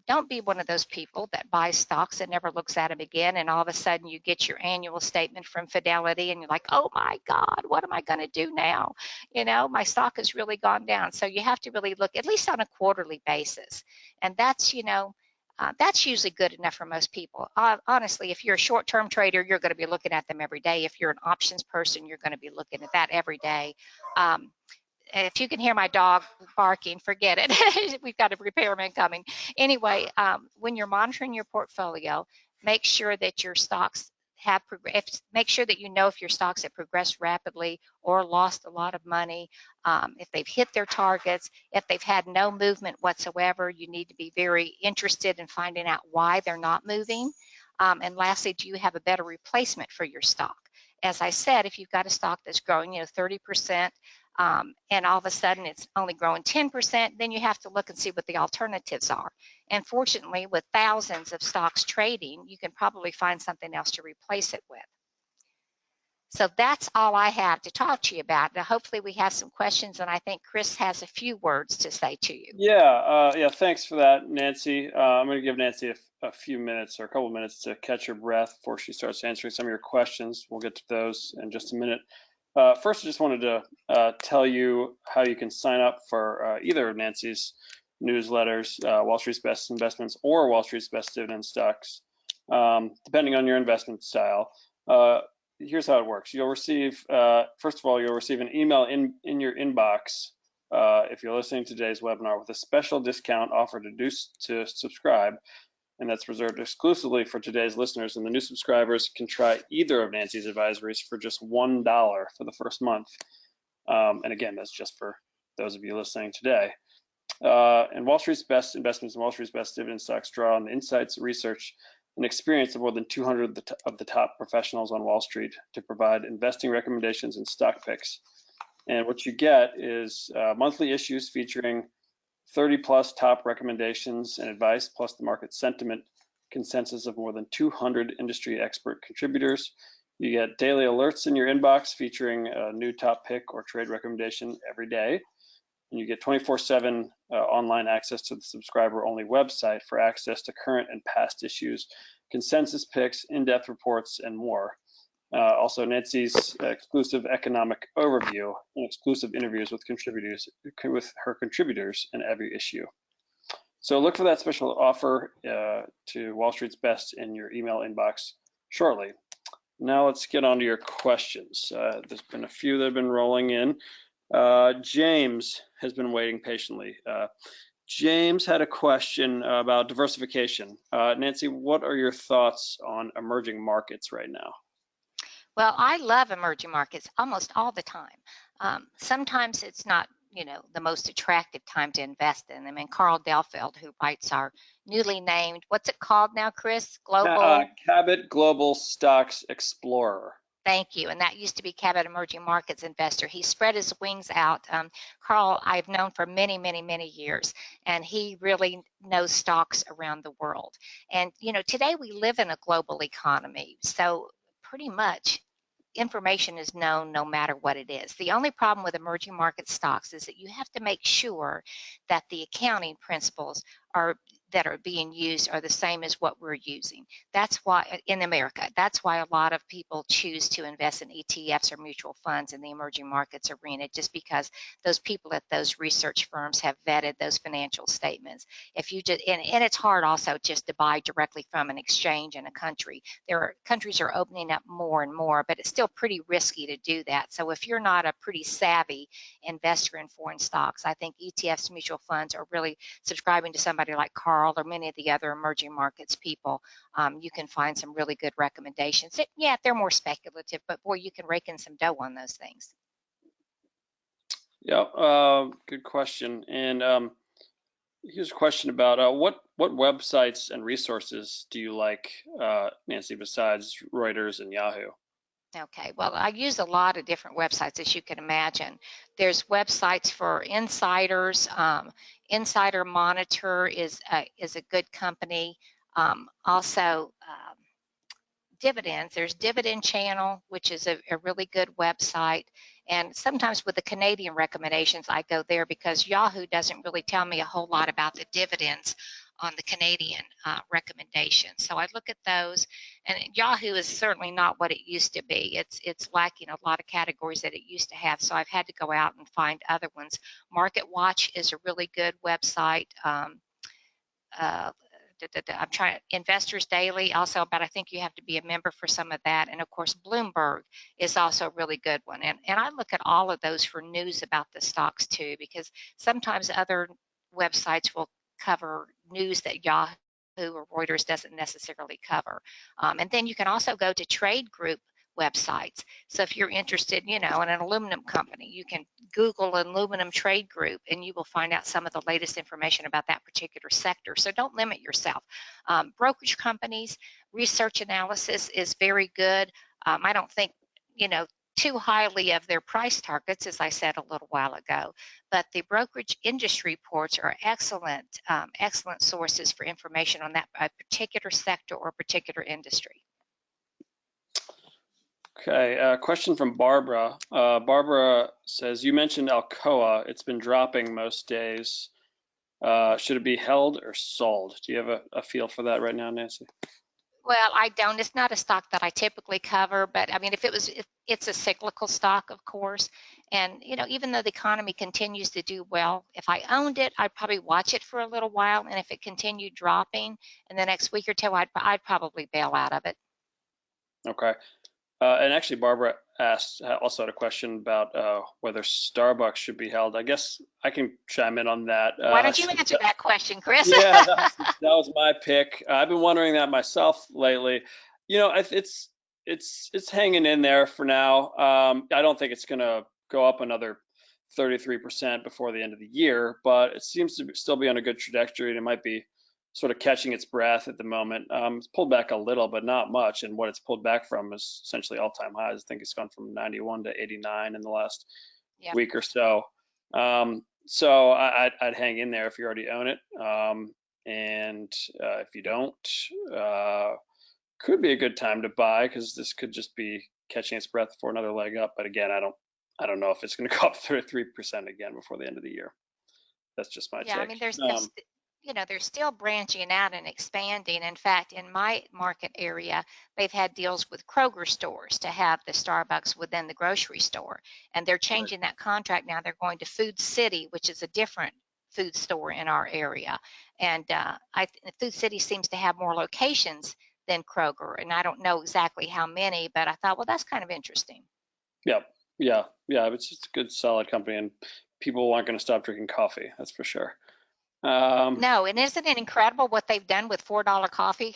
Don't be one of those people that buys stocks and never looks at them again, and all of a sudden you get your annual statement from Fidelity and you're like, oh my God, what am I going to do now? My stock has really gone down. So you have to really look at least on a quarterly basis. And that's usually good enough for most people. Honestly, if you're a short-term trader, you're going to be looking at them every day. If you're an options person, you're going to be looking at that every day. If you can hear my dog barking, forget it. We've got a repairman coming. Anyway, when you're monitoring your portfolio, make sure that your stocks make sure that if your stocks have progressed rapidly or lost a lot of money, if they've hit their targets, if they've had no movement whatsoever. You need to be very interested in finding out why they're not moving. And lastly, do you have a better replacement for your stock? As I said, if you've got a stock that's growing 30%, and all of a sudden it's only growing 10%, then you have to look and see what the alternatives are. And fortunately, with thousands of stocks trading, you can probably find something else to replace it with. So that's all I have to talk to you about. Now, hopefully we have some questions, and I think Chris has a few words to say to you. Yeah, thanks for that, Nancy. I'm going to give Nancy a few minutes or a couple minutes to catch her breath before she starts answering some of your questions. We'll get to those in just a minute. First, I just wanted to tell you how you can sign up for either of Nancy's newsletters, Wall Street's Best Investments or Wall Street's Best Dividend Stocks, depending on your investment style. Here's how it works. You'll receive, first of all, you'll receive an email in your inbox if you're listening to today's webinar with a special discount offer to subscribe, and that's reserved exclusively for today's listeners. And the new subscribers can try either of Nancy's advisories for just $1 for the first month. And again, that's just for those of you listening today. And Wall Street's Best Investments and Wall Street's Best Dividend Stocks draw on the insights, research, and experience of more than 200 of the top professionals on Wall Street to provide investing recommendations and stock picks. And what you get is monthly issues featuring 30 plus top recommendations and advice, plus the market sentiment consensus of more than 200 industry expert contributors. You get daily alerts in your inbox featuring a new top pick or trade recommendation every day. And you get 24/7 online access to the subscriber-only website for access to current and past issues, consensus picks, in-depth reports, and more. Also, Nancy's exclusive economic overview and exclusive interviews with her contributors in every issue. So look for that special offer to Wall Street's Best in your email inbox shortly. Now let's get on to your questions. There's been a few that have been rolling in. James has been waiting patiently. James had a question about diversification. Nancy, what are your thoughts on emerging markets right now? Well, I love emerging markets almost all the time. Sometimes it's not, the most attractive time to invest in them. And Carl Delfeld, who writes our newly named, what's it called now, Chris? Global Cabot Global Stocks Explorer. Thank you. And that used to be Cabot Emerging Markets Investor. He spread his wings out. Carl, I've known for many, many, many years, and he really knows stocks around the world. And, today we live in a global economy. So pretty much information is known no matter what it is. The only problem with emerging market stocks is that you have to make sure that the accounting principles that are being used are the same as what we're using. That's why in America, that's why a lot of people choose to invest in ETFs or mutual funds in the emerging markets arena, just because those people at those research firms have vetted those financial statements. If you just, and it's hard also just to buy directly from an exchange in a country. Countries are opening up more and more, but it's still pretty risky to do that. So if you're not a pretty savvy investor in foreign stocks, I think ETFs, mutual funds, are really subscribing to somebody like Carl or many of the other emerging markets people. You can find some really good recommendations. Yeah, they're more speculative, but boy, you can rake in some dough on those things. Yeah, good question. And here's a question about what websites and resources do you like, Nancy, besides Reuters and Yahoo? Okay, well, I use a lot of different websites, as you can imagine. There's websites for insiders. Insider Monitor is a good company. Also, dividends. There's Dividend Channel, which is a really good website. And sometimes with the Canadian recommendations, I go there because Yahoo doesn't really tell me a whole lot about the dividends on the Canadian recommendations. So I look at those, and Yahoo is certainly not what it used to be. It's lacking a lot of categories that it used to have. So I've had to go out and find other ones. Market Watch is a really good website. I'm trying Investors Daily also, but I think you have to be a member for some of that. And of course, Bloomberg is also a really good one. And I look at all of those for news about the stocks too, because sometimes other websites will cover news that Yahoo or Reuters doesn't necessarily cover. And then you can also go to trade group websites. So if you're interested, in an aluminum company, you can Google aluminum trade group and you will find out some of the latest information about that particular sector. So don't limit yourself. Brokerage companies, research analysis is very good. I don't think, too highly of their price targets, as I said a little while ago, but the brokerage industry reports are excellent sources for information on that particular sector or particular industry. Okay, question from Barbara. Barbara says, you mentioned Alcoa. It's been dropping most days. Should it be held or sold? Do you have a feel for that right now, Nancy? Well, I don't. It's not a stock that I typically cover, but I mean, it's a cyclical stock, of course. And, even though the economy continues to do well, if I owned it, I'd probably watch it for a little while. And if it continued dropping in the next week or two, I'd probably bail out of it. Okay. And actually, Barbara asked also had a question about whether Starbucks should be held. I guess I can chime in on that. Why don't you answer that question, Chris? Yeah, that was my pick. I've been wondering that myself lately. It's hanging in there for now. I don't think it's going to go up another 33% before the end of the year, but it seems to still be on a good trajectory, and it might be sort of catching its breath at the moment. It's pulled back a little, but not much, and what it's pulled back from is essentially all-time highs. I think it's gone from 91 to 89 in the last Yeah. week or so. So I'd hang in there if you already own it. And if you don't, could be a good time to buy because this could just be catching its breath for another leg up. But again, I don't know if it's going to go up 33% again before the end of the year. That's just my Yeah, I take. mean, they're still branching out and expanding. In fact, in my market area, they've had deals with Kroger stores to have the Starbucks within the grocery store, and they're changing that contract now. They're going to Food City, which is a different food store in our area, and Food City seems to have more locations than Kroger, and I don't know exactly how many, but I thought, well, that's kind of interesting. Yeah, yeah. It's just a good, solid company, and people aren't going to stop drinking coffee. That's for sure. No, and isn't it incredible what they've done with $4 coffee?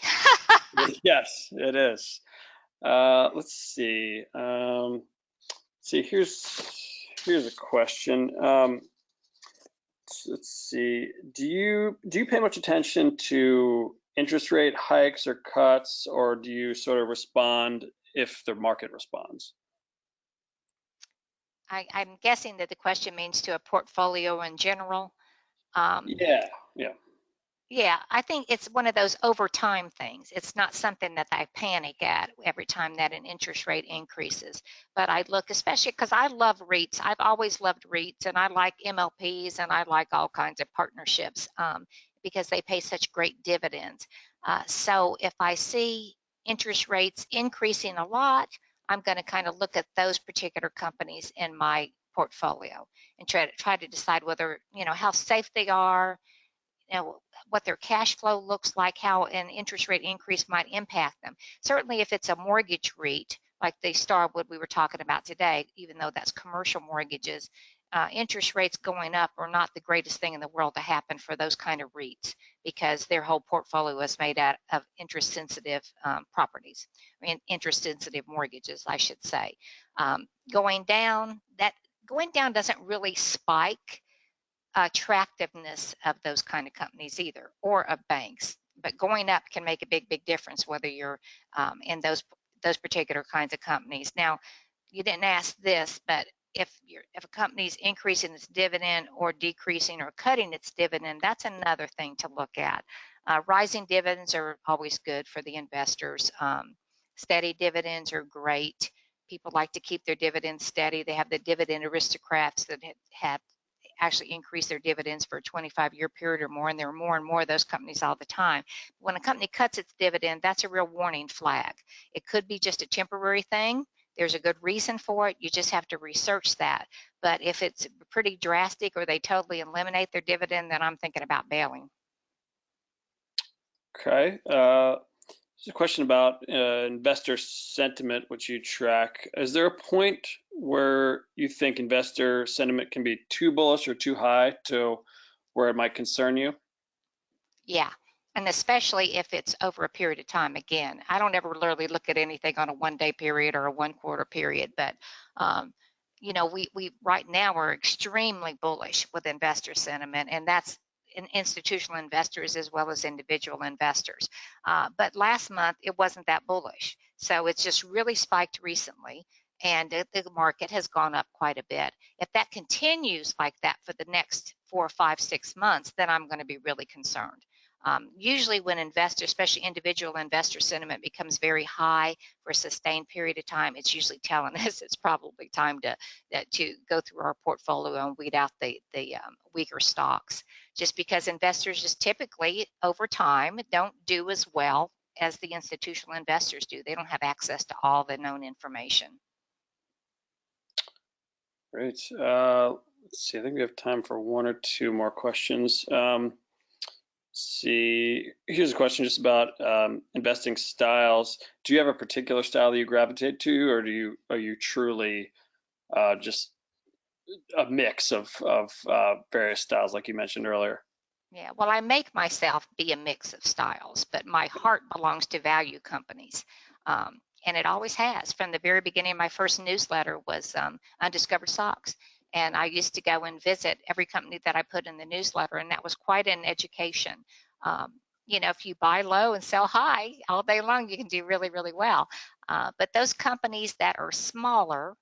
Yes, it is. Let's see. Here's a question. Let's see. Do you pay much attention to interest rate hikes or cuts, or do you sort of respond if the market responds? I'm guessing that the question means to a portfolio in general. Um, Yeah, yeah. yeah, I think it's one of those over time things. It's not something that I panic at every time that an interest rate increases. But I look, especially because I love REITs. I've always loved REITs, and I like MLPs, and I like all kinds of partnerships because they pay such great dividends. So if I see interest rates increasing a lot, I'm going to kind of look at those particular companies in my portfolio and try to decide whether, how safe they are, what their cash flow looks like, how an interest rate increase might impact them. Certainly, if it's a mortgage REIT, like the Starwood we were talking about today, even though that's commercial mortgages, interest rates going up are not the greatest thing in the world to happen for those kind of REITs because their whole portfolio is made out of interest-sensitive properties, interest-sensitive mortgages, I should say. Going down, doesn't really spike attractiveness of those kind of companies either, or of banks. But going up can make a big difference whether you're in those particular kinds of companies. Now, you didn't ask this, but if a company's increasing its dividend or decreasing or cutting its dividend, that's another thing to look at. Rising dividends are always good for the investors. Steady dividends are great. People like to keep their dividends steady. They have the dividend aristocrats that have actually increase their dividends for a 25-year period or more, and there are more and more of those companies all the time. When a company cuts its dividend, that's a real warning flag. It could be just a temporary thing. There's a good reason for it. You just have to research that. But if it's pretty drastic or they totally eliminate their dividend, then I'm thinking about bailing. Okay. There's a question about investor sentiment, which you track. Is there a point where you think investor sentiment can be too bullish or too high to where it might concern you? Yeah, and especially if it's over a period of time. Again, I don't ever literally look at anything on a 1-day period or a 1-quarter period, but we right now are extremely bullish with investor sentiment, and that's in institutional investors as well as individual investors. But last month it wasn't that bullish, so it's just really spiked recently. And the market has gone up quite a bit. If that continues like that for the next 4, 5, 6 months, then I'm going to be really concerned. Usually when investors, especially individual investor sentiment becomes very high for a sustained period of time, it's usually telling us it's probably time to go through our portfolio and weed out the weaker stocks, just because investors just typically over time don't do as well as the institutional investors do. They don't have access to all the known information. Great. Let's see, I think we have time for one or two more questions. See, here's a question just about investing styles. Do you have a particular style that you gravitate to, or are you truly just a mix of various styles like you mentioned earlier? Yeah, well, I make myself be a mix of styles, but my heart belongs to value companies. And it always has. From the very beginning, my first newsletter was Undiscovered Stocks. And I used to go and visit every company that I put in the newsletter, and that was quite an education. If you buy low and sell high all day long, you can do really, really well. But those companies that are smaller,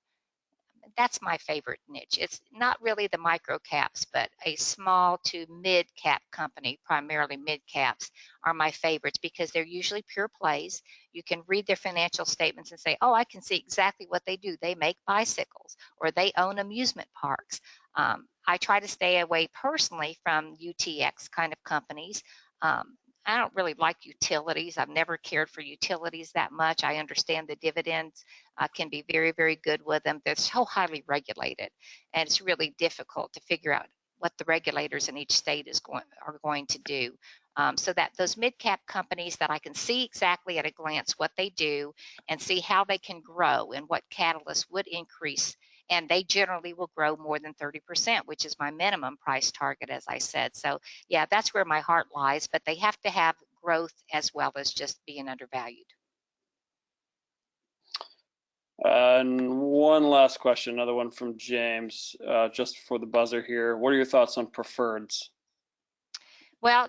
that's my favorite niche. It's not really the micro caps, but a small to mid cap company, primarily mid caps, are my favorites because they're usually pure plays. You can read their financial statements and say, oh, I can see exactly what they do. They make bicycles or they own amusement parks. I try to stay away personally from UTX kind of companies. I don't really like utilities. I've never cared for utilities that much. I understand the dividends can be very, very good with them. They're so highly regulated, and it's really difficult to figure out what the regulators in each state are going to do. So that those mid-cap companies that I can see exactly at a glance what they do and see how they can grow and what catalysts would increase, and they generally will grow more than 30%, which is my minimum price target, as I said. So yeah, that's where my heart lies, but they have to have growth as well as just being undervalued. And one last question, another one from James, just for the buzzer here. What are your thoughts on preferreds? Well,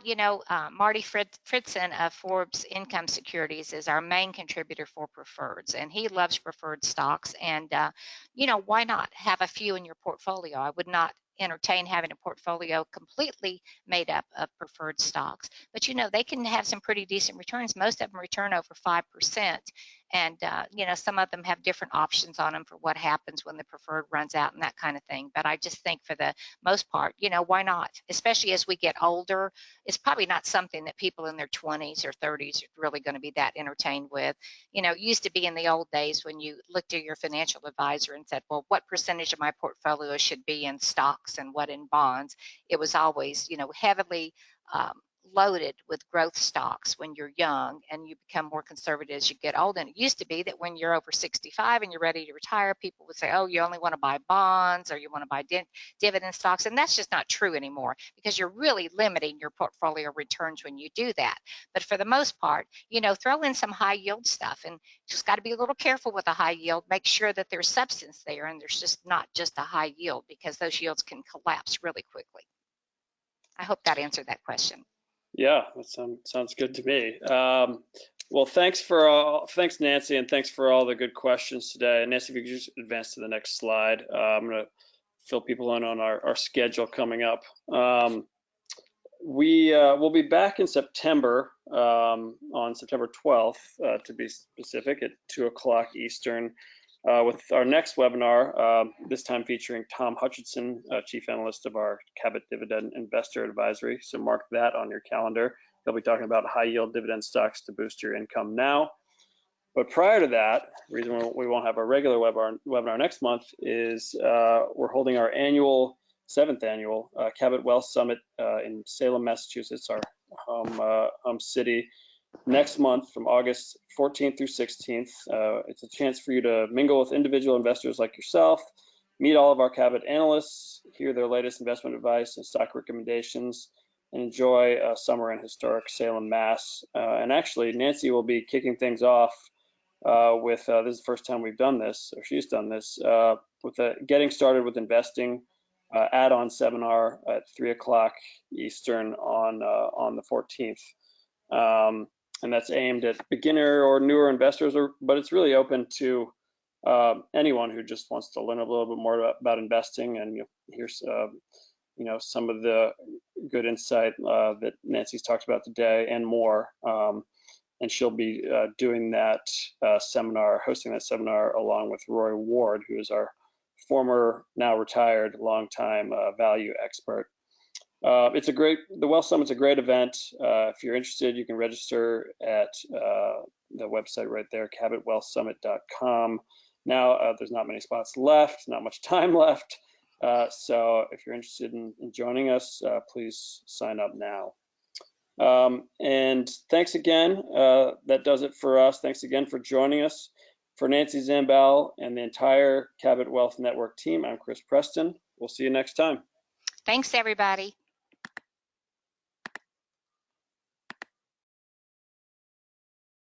Marty Fritzen of Forbes Income Securities is our main contributor for preferreds, and he loves preferred stocks. And, why not have a few in your portfolio? I would not entertain having a portfolio completely made up of preferred stocks, but they can have some pretty decent returns. Most of them return over 5%, and some of them have different options on them for what happens when the preferred runs out and that kind of thing. But I just think for the most part, why not? Especially as we get older, it's probably not something that people in their 20s or 30s are really going to be that entertained with. It used to be in the old days when you looked at your financial advisor and said, well, what percentage of my portfolio should be in stocks and what in bonds? It was always, heavily loaded with growth stocks when you're young, and you become more conservative as you get older. And it used to be that when you're over 65 and you're ready to retire, people would say, oh, you only want to buy bonds or you want to buy dividend stocks. And that's just not true anymore, because you're really limiting your portfolio returns when you do that. But for the most part, throw in some high yield stuff, and just got to be a little careful with a high yield. Make sure that there's substance there and there's just not just a high yield, because those yields can collapse really quickly. I hope that answered that question. Yeah, that sounds good to me. Well, thanks Nancy, and thanks for all the good questions today. Nancy, if you could just advance to the next slide. I'm going to fill people in on our schedule coming up. We'll be back in September, on September 12th, to be specific, at 2 o'clock Eastern, with our next webinar, this time featuring Tom Hutchinson, Chief Analyst of our Cabot Dividend Investor Advisory. So mark that on your calendar. They'll be talking about high yield dividend stocks to boost your income now. But prior to that, the reason we won't have our regular webinar next month is we're holding our 7th annual Cabot Wealth Summit in Salem, Massachusetts, our home city, next month from August 14th through 16th. It's a chance for you to mingle with individual investors like yourself, meet all of our Cabot analysts, hear their latest investment advice and stock recommendations, and enjoy summer in historic Salem, Mass. And actually, Nancy will be kicking things off with, this is the first time we've done this, or she's done this, with a Getting Started with Investing add-on seminar at 3 o'clock Eastern on the 14th. And that's aimed at beginner or newer investors, but it's really open to anyone who just wants to learn a little bit more about investing and here's some of the good insight that Nancy's talked about today and more. And she'll be doing that seminar, hosting that seminar along with Roy Ward, who is our former, now retired, longtime value expert. The Wealth Summit's a great event. If you're interested, you can register at the website right there, cabotwealthsummit.com. Now, there's not many spots left, not much time left. So if you're interested in joining us, please sign up now. And thanks again. That does it for us. Thanks again for joining us. For Nancy Zambell and the entire Cabot Wealth Network team, I'm Chris Preston. We'll see you next time. Thanks, everybody.